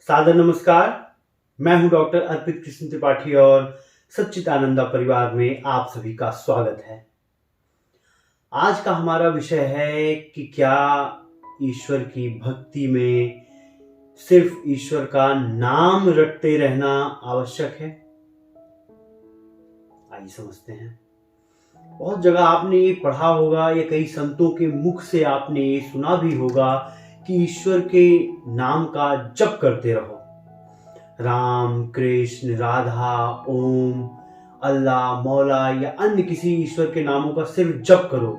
सादर नमस्कार। मैं हूं डॉक्टर अर्पित कृष्ण त्रिपाठी और सच्चिदानंदा परिवार में आप सभी का स्वागत है। आज का हमारा विषय है कि क्या ईश्वर की भक्ति में सिर्फ ईश्वर का नाम रटते रहना आवश्यक है। आइए समझते हैं। बहुत जगह आपने ये पढ़ा होगा या कई संतों के मुख से आपने ये सुना भी होगा कि ईश्वर के नाम का जप करते रहो। राम, कृष्ण, राधा, ओम, अल्लाह, मौला या अन्य किसी ईश्वर के नामों का सिर्फ जप करो।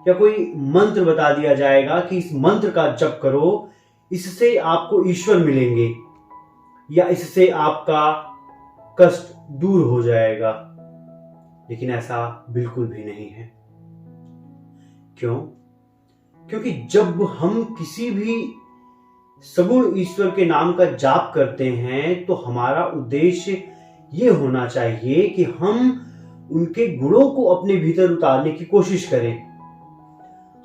या कोई मंत्र बता दिया जाएगा कि इस मंत्र का जप करो, इससे आपको ईश्वर मिलेंगे या इससे आपका कष्ट दूर हो जाएगा। लेकिन ऐसा बिल्कुल भी नहीं है। क्यों? क्योंकि जब हम किसी भी सगुण ईश्वर के नाम का जाप करते हैं तो हमारा उद्देश्य ये होना चाहिए कि हम उनके गुणों को अपने भीतर उतारने की कोशिश करें।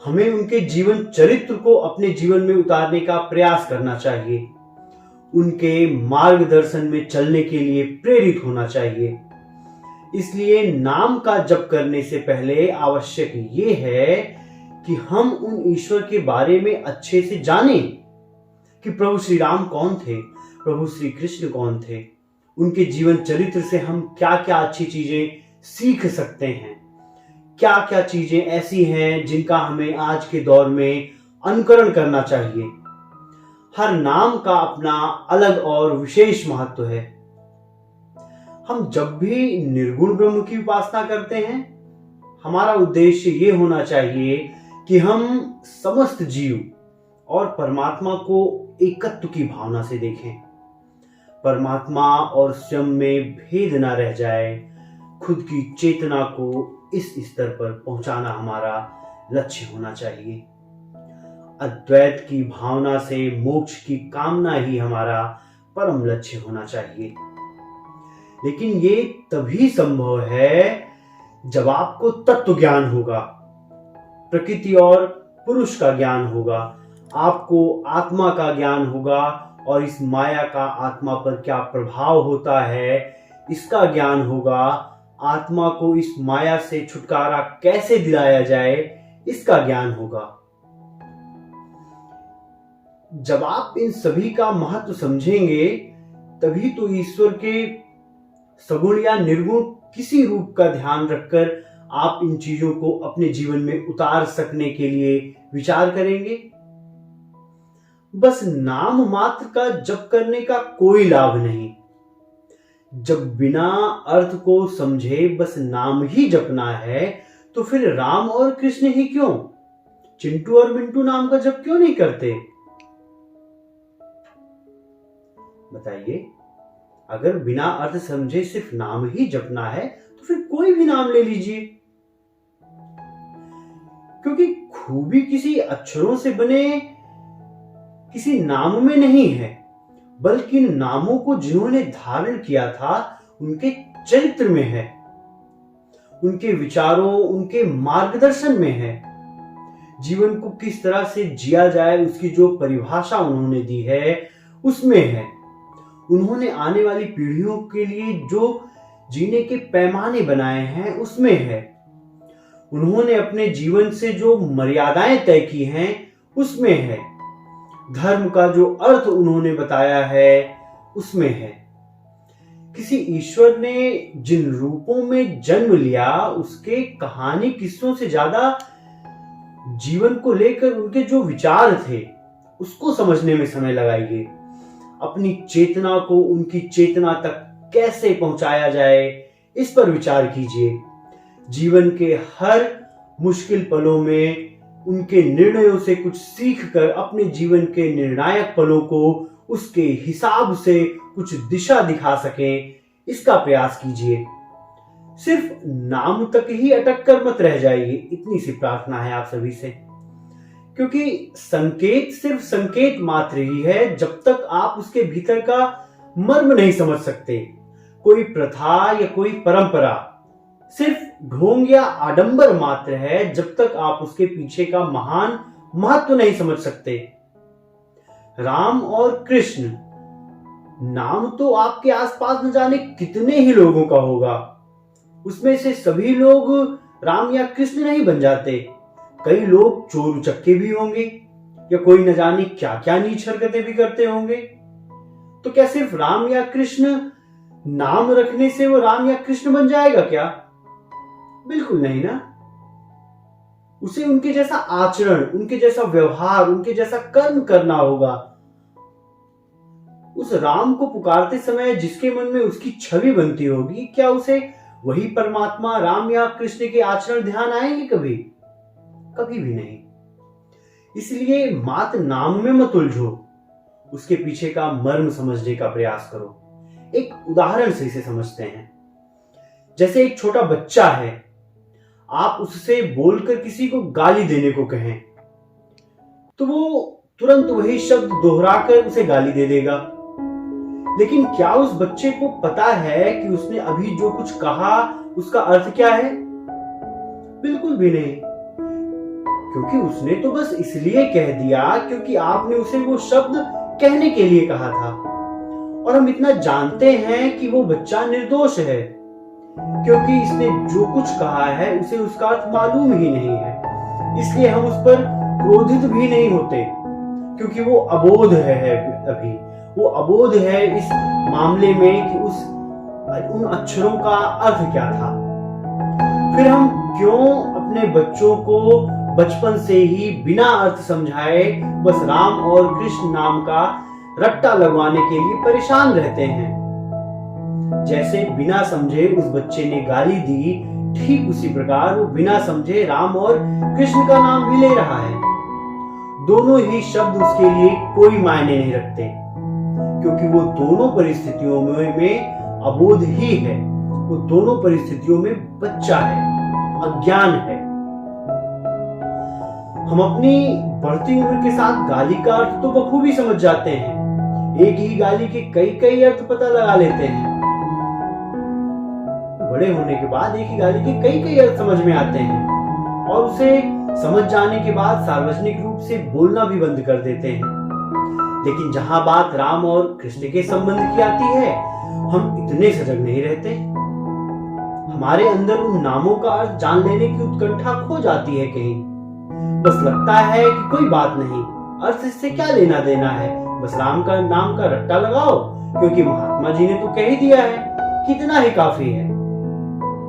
हमें उनके जीवन चरित्र को अपने जीवन में उतारने का प्रयास करना चाहिए। उनके मार्गदर्शन में चलने के लिए प्रेरित होना चाहिए। इसलिए नाम का जप करने से पहले आवश्यक ये है कि हम उन ईश्वर के बारे में अच्छे से जानें कि प्रभु श्री राम कौन थे, प्रभु श्री कृष्ण कौन थे। उनके जीवन चरित्र से हम क्या क्या अच्छी चीजें सीख सकते हैं, क्या क्या चीजें ऐसी हैं जिनका हमें आज के दौर में अनुकरण करना चाहिए। हर नाम का अपना अलग और विशेष महत्व है। हम जब भी निर्गुण ब्रह्म की उपासना करते हैं, हमारा उद्देश्य ये होना चाहिए कि हम समस्त जीव और परमात्मा को एकत्व की भावना से देखें। परमात्मा और स्वयं में भेद ना रह जाए। खुद की चेतना को इस स्तर पर पहुंचाना हमारा लक्ष्य होना चाहिए। अद्वैत की भावना से मोक्ष की कामना ही हमारा परम लक्ष्य होना चाहिए। लेकिन ये तभी संभव है जब आपको तत्व ज्ञान होगा, प्रकृति और पुरुष का ज्ञान होगा, आपको आत्मा का ज्ञान होगा और इस माया का आत्मा पर क्या प्रभाव होता है इसका ज्ञान होगा। आत्मा को इस माया से छुटकारा कैसे दिलाया जाए इसका ज्ञान होगा। जब आप इन सभी का महत्व समझेंगे तभी तो ईश्वर के सगुण या निर्गुण किसी रूप का ध्यान रखकर आप इन चीजों को अपने जीवन में उतार सकने के लिए विचार करेंगे। बस नाम मात्र का जप करने का कोई लाभ नहीं। जब बिना अर्थ को समझे बस नाम ही जपना है तो फिर राम और कृष्ण ही क्यों, चिंटू और मिंटू नाम का जप क्यों नहीं करते? बताइए। अगर बिना अर्थ समझे सिर्फ नाम ही जपना है तो फिर कोई भी नाम ले लीजिए। क्योंकि खूबी किसी अक्षरों से बने किसी नाम में नहीं है, बल्कि इन नामों को जिन्होंने धारण किया था उनके चरित्र में है, उनके विचारों, उनके मार्गदर्शन में है। जीवन को किस तरह से जिया जाए उसकी जो परिभाषा उन्होंने दी है उसमें है। उन्होंने आने वाली पीढ़ियों के लिए जो जीने के पैमाने बनाए हैं उसमें है। उन्होंने अपने जीवन से जो मर्यादाएं तय की हैं उसमें है। धर्म का जो अर्थ उन्होंने बताया है उसमें है। किसी ईश्वर ने जिन रूपों में जन्म लिया उसके कहानी किस्सों से ज्यादा जीवन को लेकर उनके जो विचार थे उसको समझने में समय लगाइए। अपनी चेतना को उनकी चेतना तक कैसे पहुंचाया जाए इस पर विचार कीजिए। जीवन के हर मुश्किल पलों में उनके निर्णयों से कुछ सीख कर अपने जीवन के निर्णायक पलों को उसके हिसाब से कुछ दिशा दिखा सकें, इसका प्रयास कीजिए। सिर्फ नाम तक ही अटक कर मत रह जाइए, इतनी सी प्रार्थना है आप सभी से। क्योंकि संकेत सिर्फ संकेत मात्र ही है जब तक आप उसके भीतर का मर्म नहीं समझ सकते। कोई प्रथा या कोई परंपरा सिर्फ ढोंग या आडंबर मात्र है जब तक आप उसके पीछे का महान महत्व नहीं समझ सकते। राम और कृष्ण नाम तो आपके आसपास न जाने कितने ही लोगों का होगा, उसमें से सभी लोग राम या कृष्ण नहीं बन जाते। कई लोग चोर उचक्के भी होंगे या कोई न जाने क्या क्या नीच हरकतें भी करते होंगे। तो क्या सिर्फ राम या कृष्ण नाम रखने से वो राम या कृष्ण बन जाएगा क्या? बिल्कुल नहीं ना। उसे उनके जैसा आचरण, उनके जैसा व्यवहार, उनके जैसा कर्म करना होगा। उस राम को पुकारते समय जिसके मन में उसकी छवि बनती होगी, क्या उसे वही परमात्मा राम या कृष्ण के आचरण ध्यान आएंगे कभी? कभी भी नहीं। इसलिए मात्र नाम में मत उलझो, उसके पीछे का मर्म समझने का प्रयास करो। एक उदाहरण से इसे समझते हैं। जैसे एक छोटा बच्चा है, आप उससे बोलकर किसी को गाली देने को कहें तो वो तुरंत वही शब्द दोहराकर उसे गाली दे देगा। लेकिन क्या उस बच्चे को पता है कि उसने अभी जो कुछ कहा उसका अर्थ क्या है? बिल्कुल भी नहीं, क्योंकि उसने तो बस इसलिए कह दिया क्योंकि आपने उसे वो शब्द कहने के लिए कहा था। और हम इतना जानते हैं कि वो बच्चा निर्दोष है, क्योंकि इसने जो कुछ कहा है उसे उसका अर्थ मालूम ही नहीं है। इसलिए हम उस पर क्रोधित भी नहीं होते, क्योंकि वो अबोध है। अभी वो अबोध है इस मामले में कि उन अक्षरों का अर्थ क्या था। फिर हम क्यों अपने बच्चों को बचपन से ही बिना अर्थ समझाए बस राम और कृष्ण नाम का रट्टा लगवाने के लिए परेशान रहते हैं? जैसे बिना समझे उस बच्चे ने गाली दी, ठीक उसी प्रकार वो बिना समझे राम और कृष्ण का नाम भी ले रहा है। दोनों ही शब्द उसके लिए कोई मायने नहीं रखते, क्योंकि वो दोनों परिस्थितियों में अबोध ही है। वो दोनों परिस्थितियों में बच्चा है, अज्ञान है। हम अपनी बढ़ती उम्र के साथ गाली का अर्थ तो बखूबी समझ जाते हैं। एक ही गाली के कई कई अर्थ पता लगा लेते हैं। बड़े होने के बाद एक ही गाली के कई कई अर्थ समझ में आते हैं और उसे समझ जाने के बाद सार्वजनिक रूप से बोलना भी बंद कर देते हैं। लेकिन जहां बात राम और कृष्ण के संबंध की आती है, हम इतने सजग नहीं रहते। हमारे अंदर उन नामों का अर्थ जान लेने की उत्कंठा खो जाती है कहीं। बस लगता है कि कोई बात नहीं, अर्थ इससे क्या लेना देना है, बस राम का नाम का रट्टा लगाओ, क्योंकि महात्मा जी ने तो कह ही दिया है, कितना ही काफी है।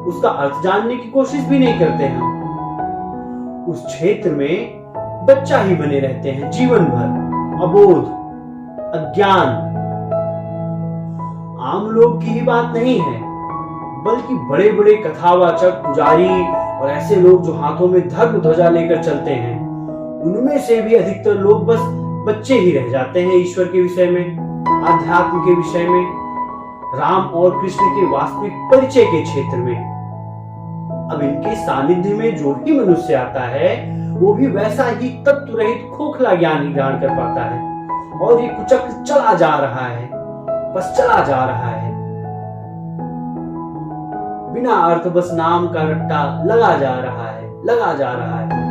उसका अर्थ जानने की कोशिश भी नहीं करते हम। उस क्षेत्र में बच्चा ही बने रहते हैं जीवन भर, अबोध, अज्ञान। आम लोग की ही बात नहीं है, बल्कि बड़े बड़े कथावाचक, पुजारी और ऐसे लोग जो हाथों में धर्म ध्वजा लेकर चलते हैं, उनमें से भी अधिकतर लोग बस बच्चे ही रह जाते हैं ईश्वर के विषय में, आध्यात्म के विषय में, राम और कृष्ण के वास्तविक परिचय के क्षेत्र में। अब इनके सानिध्य में जो भी मनुष्य आता है, वो भी वैसा ही तत्व रहित खोखला ज्ञान ही ग्रहण कर पाता है, और ये कुचक चला जा रहा है, बस चला जा रहा है, बिना अर्थ बस नाम का रट्टा लगा जा रहा है, लगा जा रहा है।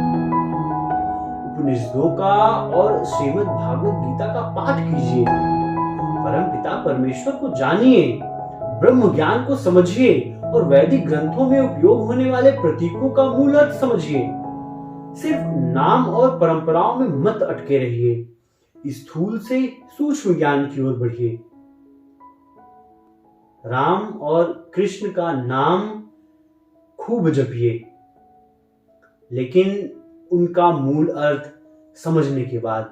उपनिषदों का और श्रीमद् भागवत गीता का पाठ कीजिए, परमपिता परमेश्वर को जानिए, ब्रह्म ज्ञान को समझिए और वैदिक ग्रंथों में उपयोग होने वाले प्रतीकों का मूल अर्थ समझिए। सिर्फ नाम और परंपराओं में मत अटके रहिए, स्थूल से सूक्ष्म ज्ञान की ओर बढ़िए। राम और कृष्ण का नाम खूब जपिए, लेकिन उनका मूल अर्थ समझने के बाद